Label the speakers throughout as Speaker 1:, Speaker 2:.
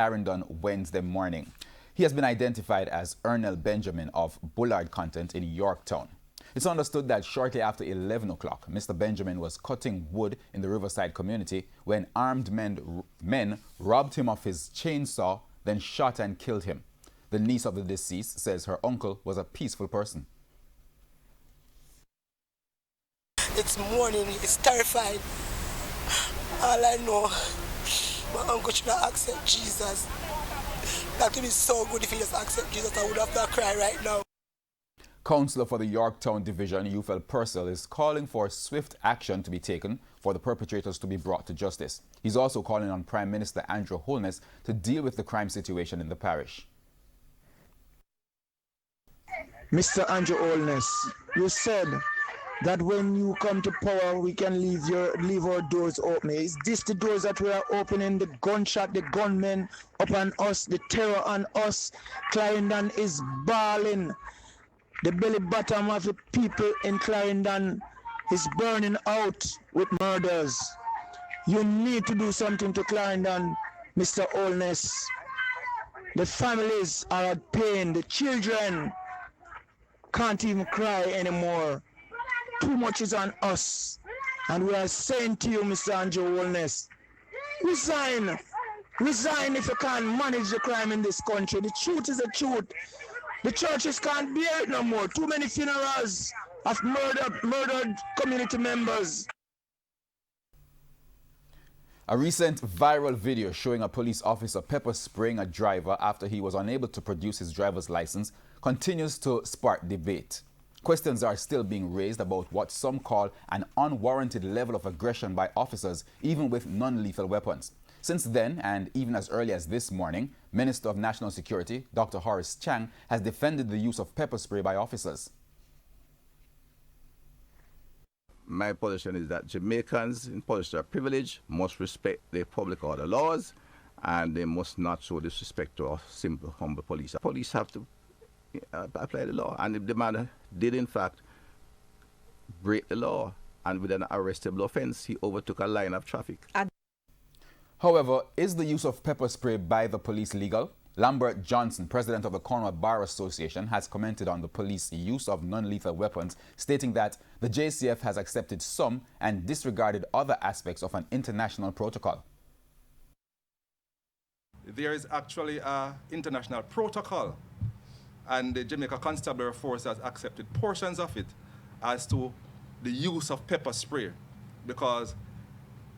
Speaker 1: Clarendon Wednesday morning. He has been identified as Ernell Benjamin of Bullard Content in Yorktown. It's understood that shortly after 11 o'clock, Mr. Benjamin was cutting wood in the Riverside community when armed men robbed him of his chainsaw, then shot and killed him. The niece of the deceased says her uncle was a peaceful person.
Speaker 2: It's morning, it's terrified. All I know, my uncle should not accept Jesus. That would be so good if he just accept Jesus. I would have to cry right now.
Speaker 1: Councillor for the Yorktown Division, Ufel Purcell, is calling for swift action to be taken for the perpetrators to be brought to justice. He's also calling on Prime Minister Andrew Holness to deal with the crime situation in the parish.
Speaker 3: Mr. Andrew Holness, you said that when you come to power, we can leave our doors open. Is this the doors that we are opening? The gunshot, the gunmen upon us, the terror on us. Clarendon is bawling. The belly bottom of the people in Clarendon is burning out with murders. You need to do something to Clarendon, Mr. Holness. The families are at pain. The children can't even cry anymore. Too much is on us. And we are saying to you, Mr. Andrew Holness, resign. Resign if you can't manage the crime in this country. The truth is the truth. The churches can't bear it no more. Too many funerals of murdered community members.
Speaker 1: A recent viral video showing a police officer pepper spraying a driver after he was unable to produce his driver's license continues to spark debate. Questions are still being raised about what some call an unwarranted level of aggression by officers, even with non-lethal weapons. Since then, and even as early as this morning, Minister of National Security, Dr. Horace Chang, has defended the use of pepper spray by officers.
Speaker 4: My position is that Jamaicans in position of privilege must respect the public order laws, and they must not show disrespect to our simple, humble police. Police have to apply the law, and if the man did in fact break the law, and with an arrestable offense, he overtook a line of traffic.
Speaker 1: However, is the use of pepper spray by the police legal? Lambert Johnson, president of the Cornwall Bar Association, has commented on the police use of non-lethal weapons, stating that the JCF has accepted some and disregarded other aspects of an international protocol.
Speaker 5: There is actually an international protocol, and the Jamaica Constabulary Force has accepted portions of it as to the use of pepper spray, because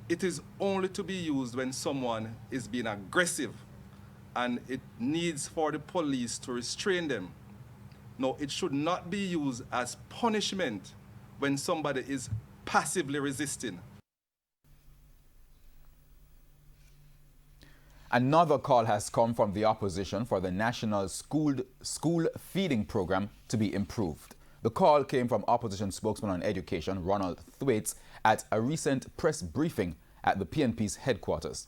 Speaker 5: it is only to be used when someone is being aggressive, and it needs for the police to restrain them. No, it should not be used as punishment when somebody is passively resisting.
Speaker 1: Another call has come from the opposition for the national school feeding program to be improved. The call came from opposition spokesman on education, Ronald Thwaites, at a recent press briefing at the PNP's headquarters.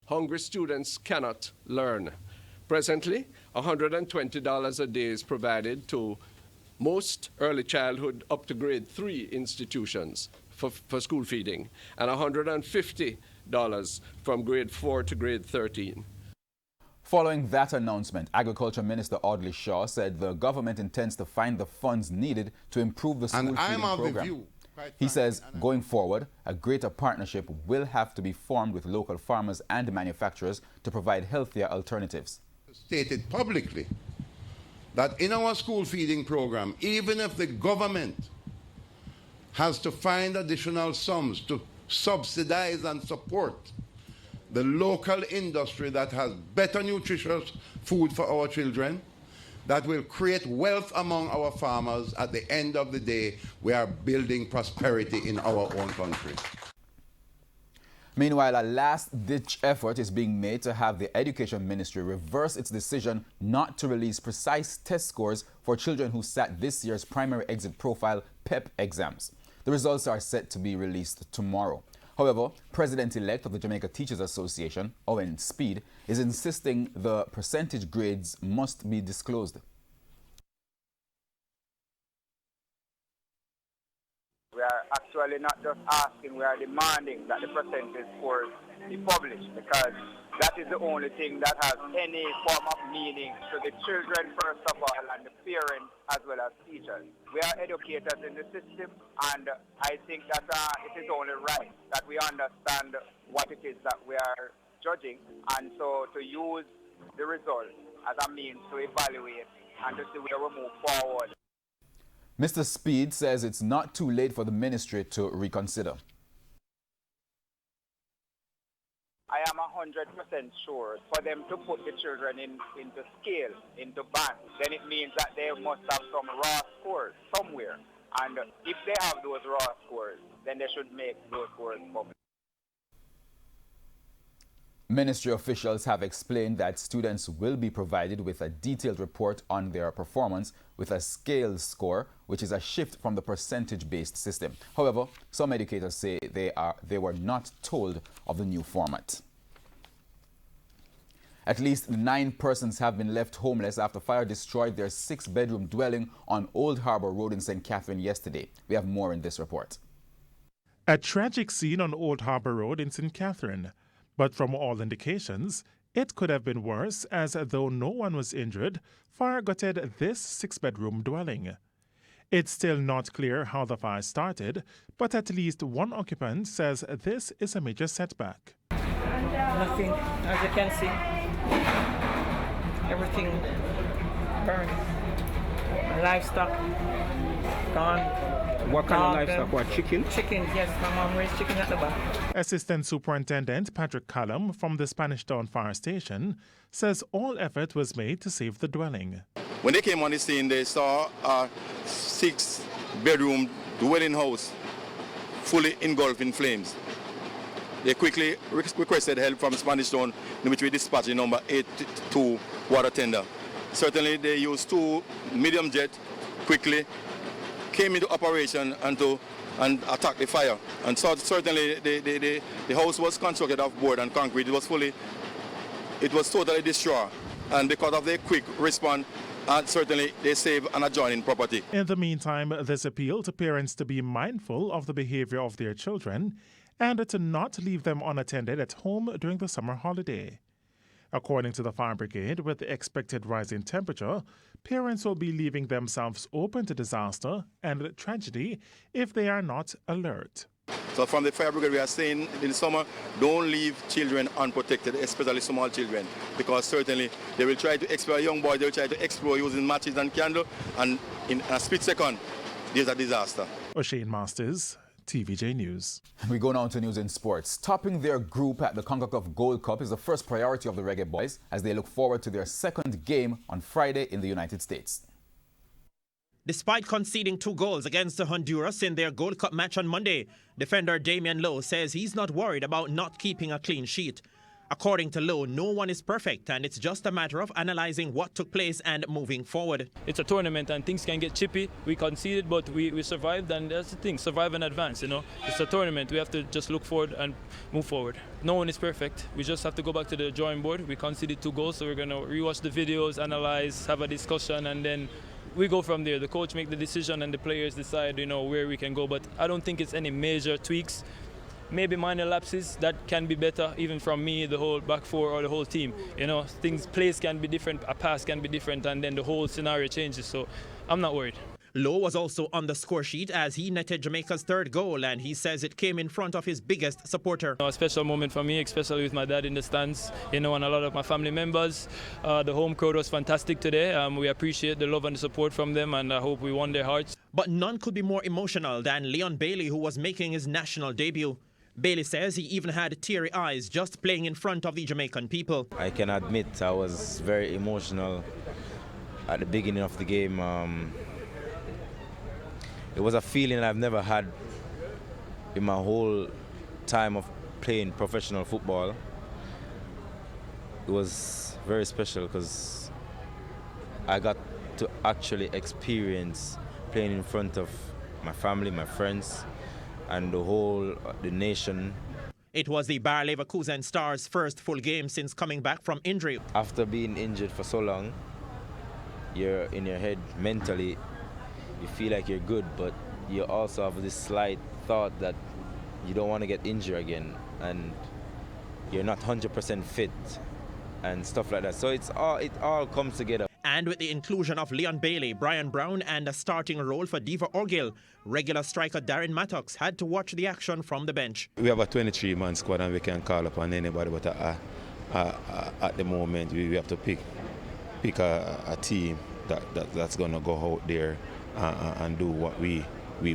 Speaker 6: Hungry students cannot learn. Presently, $120 a day is provided to most early childhood up to grade 3 institutions for school feeding, and $150 from grade 4 to grade 13.
Speaker 1: Following that announcement, Agriculture Minister Audley Shaw said the government intends to find the funds needed to improve the school feeding program. He says, going forward, a greater partnership will have to be formed with local farmers and manufacturers to provide healthier alternatives.
Speaker 7: Stated publicly that in our school feeding program, even if the government has to find additional sums to subsidize and support the local industry that has better nutritious food for our children, that will create wealth among our farmers, at the end of the day, we are building prosperity in our own country.
Speaker 1: Meanwhile, a last-ditch effort is being made to have the Education Ministry reverse its decision not to release precise test scores for children who sat this year's Primary Exit Profile PEP exams. The results are set to be released tomorrow. However, President-elect of the Jamaica Teachers Association, Owen Speed, is insisting the percentage grades must be disclosed.
Speaker 8: We are actually not just asking, we are demanding that the percentage scores be published, because that is the only thing that has any form of meaning to the children first of all, and the parents as well as teachers. We are educators in the system, and I think that it is only right that we understand what it is that we are judging, and so to use the results as a means to evaluate and to see where we move forward.
Speaker 1: Mr. Speed says it's not too late for the ministry to reconsider.
Speaker 8: I am 100% sure for them to put the children into scale, into band, then it means that they must have some raw scores somewhere. And if they have those raw scores, then they should make those scores public.
Speaker 1: Ministry officials have explained that students will be provided with a detailed report on their performance with a scale score, which is a shift from the percentage-based system. However, some educators say they were not told of the new format. At least 9 persons have been left homeless after fire destroyed their 6-bedroom dwelling on Old Harbour Road in St. Catherine yesterday. We have more in this report.
Speaker 9: A tragic scene on Old Harbour Road in St. Catherine. But from all indications, it could have been worse, as though no one was injured, fire gutted this 6-bedroom dwelling. It's still not clear how the fire started, but at least one occupant says this is a major setback.
Speaker 10: Nothing, as you can see. Everything burned. Livestock gone.
Speaker 11: What kind of livestock? What, chicken?
Speaker 10: Chickens, yes. My mom raised chicken at the back.
Speaker 9: Assistant Superintendent Patrick Callum from the Spanish Town Fire Station says all effort was made to save the dwelling.
Speaker 12: When they came on the scene, they saw a 6-bedroom dwelling house fully engulfed in flames. They quickly requested help from Spanish Town, in which we dispatched the number 82 water tender. Certainly, they used 2 medium jets quickly came into operation and attacked the fire. And so certainly the house was constructed of board and concrete. It was totally destroyed. And because of the quick response, certainly they saved an adjoining property.
Speaker 9: In the meantime, there's appeal to parents to be mindful of the behavior of their children and to not leave them unattended at home during the summer holiday. According to the fire brigade, with the expected rise in temperature, parents will be leaving themselves open to disaster and tragedy if they are not alert.
Speaker 12: So from the fire brigade, we are saying in the summer, don't leave children unprotected, especially small children, because certainly they will try to explore, young boys, they will try to explore using matches and candle, and in a split second, there's a disaster.
Speaker 9: O'Shane Masters, TVJ News.
Speaker 1: We go now to news in sports. Topping their group at the CONCACAF Gold Cup is the first priority of the Reggae Boys as they look forward to their second game on Friday in the United States.
Speaker 13: Despite conceding 2 goals against Honduras in their Gold Cup match on Monday, defender Damian Lowe says he's not worried about not keeping a clean sheet. According to Lowe, no one is perfect and it's just a matter of analysing what took place and moving forward.
Speaker 14: It's a tournament and things can get chippy. We conceded, but we survived, and that's the thing, survive and advance, you know. It's a tournament. We have to just look forward and move forward. No one is perfect. We just have to go back to the drawing board. We conceded 2 goals, so we're going to rewatch the videos, analyse, have a discussion, and then we go from there. The coach make the decision and the players decide, you know, where we can go. But I don't think it's any major tweaks. Maybe minor lapses that can be better, even from me, the whole back four or the whole team. You know, plays can be different, a pass can be different, and then the whole scenario changes. So I'm not worried.
Speaker 13: Lowe was also on the score sheet as he netted Jamaica's 3rd goal, and he says it came in front of his biggest supporter.
Speaker 14: A special moment for me, especially with my dad in the stands, you know, and a lot of my family members. The home crowd was fantastic today. We appreciate the love and the support from them, and I hope we won their hearts.
Speaker 13: But none could be more emotional than Leon Bailey, who was making his national debut. Bailey says he even had teary eyes just playing in front of the Jamaican people.
Speaker 15: I can admit I was very emotional at the beginning of the game. It was a feeling I've never had in my whole time of playing professional football. It was very special because I got to actually experience playing in front of my family, my friends, and the nation.
Speaker 13: It was the Bayer Leverkusen Stars' first full game since coming back from injury.
Speaker 15: After being injured for so long, you're in your head mentally, you feel like you're good, but you also have this slight thought that you don't want to get injured again. And you're not 100% fit and stuff like that. So it all comes together.
Speaker 13: And with the inclusion of Leon Bailey, Brian Brown, and a starting role for Diva Orgill, regular striker Darren Mattox had to watch the action from the bench.
Speaker 16: We have a 23-man squad and we can call upon anybody, but at the moment we have to pick a team that's going to go out there and do what we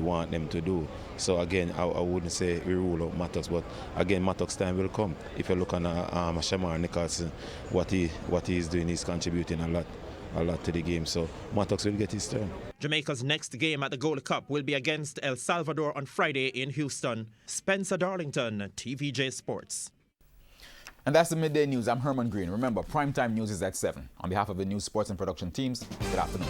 Speaker 16: want them to do. So again, I wouldn't say we rule out Mattox, but again, Mattox time will come. If you look on Shamar Nicholson, what he is doing, he's contributing a lot to the game. So Mattox will get his turn.
Speaker 13: Jamaica's next game at the Gold Cup will be against El Salvador on Friday in Houston. Spencer Darlington, TVJ Sports.
Speaker 1: And that's the Midday News. I'm Herman Green. Remember, primetime news is at 7. On behalf of the news, sports and production teams, good afternoon.